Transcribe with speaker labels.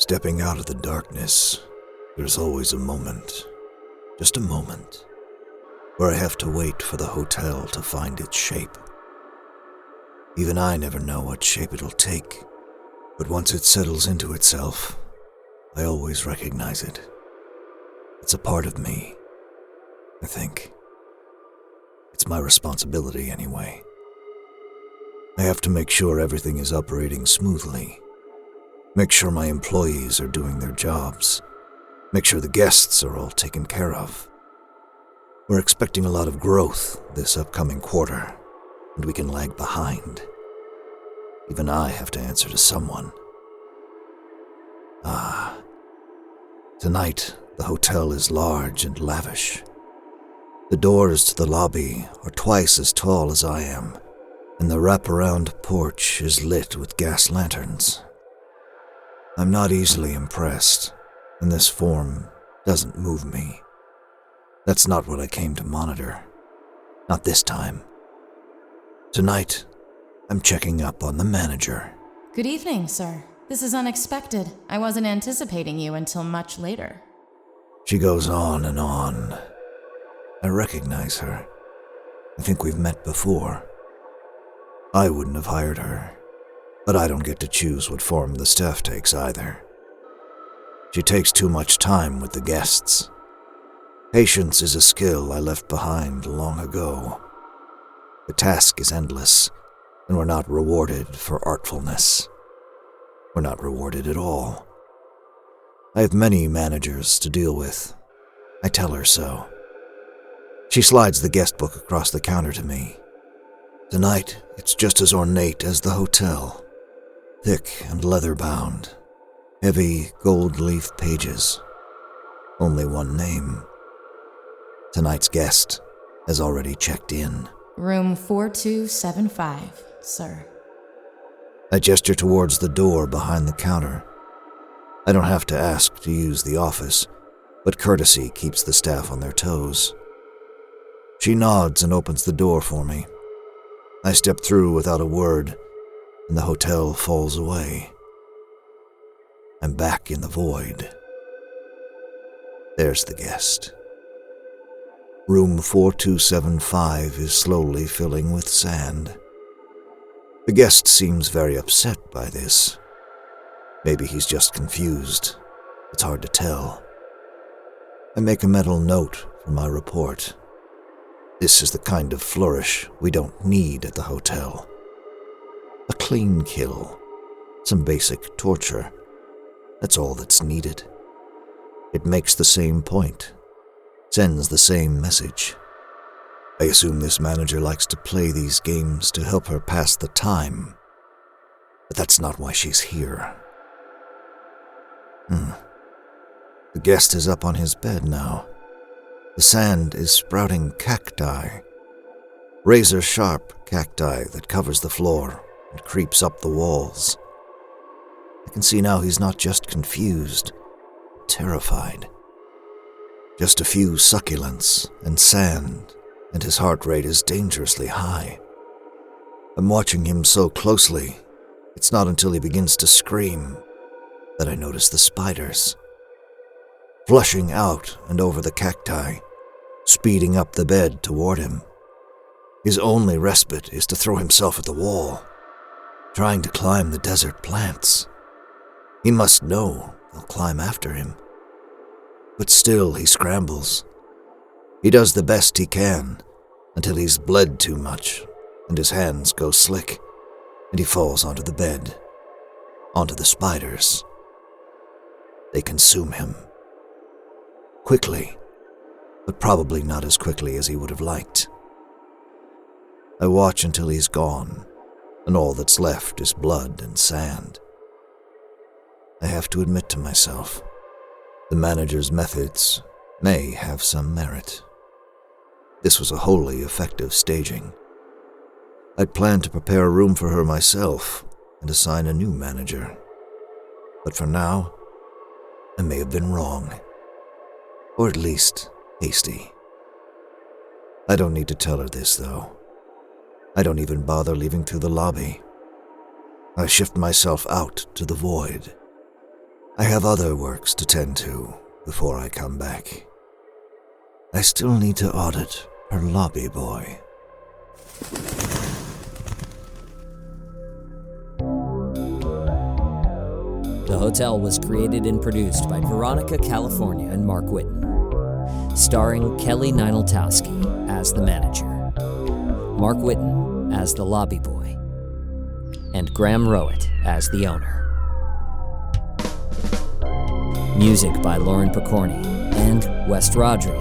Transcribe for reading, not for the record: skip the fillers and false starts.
Speaker 1: Stepping out of the darkness, there's always a moment, just a moment, where I have to wait for the hotel to find its shape. Even I never know what shape it'll take, but once it settles into itself, I always recognize it. It's a part of me, I think. It's my responsibility anyway. I have to make sure everything is operating smoothly. Make sure my employees are doing their jobs. Make sure the guests are all taken care of. We're expecting a lot of growth this upcoming quarter, and we can lag behind. Even I have to answer to someone. Tonight, the hotel is large and lavish. The doors to the lobby are twice as tall as I am, and the wraparound porch is lit with gas lanterns. I'm not easily impressed, and this form doesn't move me. That's not what I came to monitor. Not this time. Tonight, I'm checking up on the manager.
Speaker 2: Good evening, sir. This is unexpected. I wasn't anticipating you until much later.
Speaker 1: She goes on and on. I recognize her. I think we've met before. I wouldn't have hired her, but I don't get to choose what form the staff takes either. She takes too much time with the guests. Patience is a skill I left behind long ago. The task is endless, and we're not rewarded for artfulness. We're not rewarded at all. I have many managers to deal with. I tell her so. She slides the guest book across the counter to me. Tonight, it's just as ornate as the hotel. Thick and leather-bound. Heavy gold leaf pages. Only one name. Tonight's guest has already checked in.
Speaker 2: Room 4275, sir.
Speaker 1: I gesture towards the door behind the counter. I don't have to ask to use the office, but courtesy keeps the staff on their toes. She nods and opens the door for me. I step through without a word, and the hotel falls away. I'm back in the void. There's the guest. Room 4275 is slowly filling with sand. The guest seems very upset by this. Maybe he's just confused. It's hard to tell. I make a mental note for my report. This is the kind of flourish we don't need at the hotel. A clean kill. Some basic torture. That's all that's needed. It makes the same point. Sends the same message. I assume this manager likes to play these games to help her pass the time. But that's not why she's here. The guest is up on his bed now. The sand is sprouting cacti. Razor-sharp cacti that covers the floor and creeps up the walls. I can see now he's not just confused, terrified. Just a few succulents and sand, and his heart rate is dangerously high. I'm watching him so closely, it's not until he begins to scream that I notice the spiders. Flushing out and over the cacti, speeding up the bed toward him. His only respite is to throw himself at the wall, trying to climb the desert plants. He must know they'll climb after him. But still he scrambles. He does the best he can until he's bled too much and his hands go slick and he falls onto the bed, onto the spiders. They consume him. Quickly, but probably not as quickly as he would have liked. I watch until he's gone, and all that's left is blood and sand. I have to admit to myself, the manager's methods may have some merit. This was a wholly effective staging. I'd planned to prepare a room for her myself and assign a new manager. But for now, I may have been wrong. Or at least hasty. I don't need to tell her this, though. I don't even bother leaving through the lobby. I shift myself out to the void. I have other works to tend to before I come back. I still need to audit her lobby boy.
Speaker 3: The Hotel was created and produced by Veronica, California, and Mark Whitten, starring Kelly Nienaltowski as the manager, Mark Whitten as the lobby boy, and Graham Rowat as the owner. Music by Lauren Picorni and West Rodri.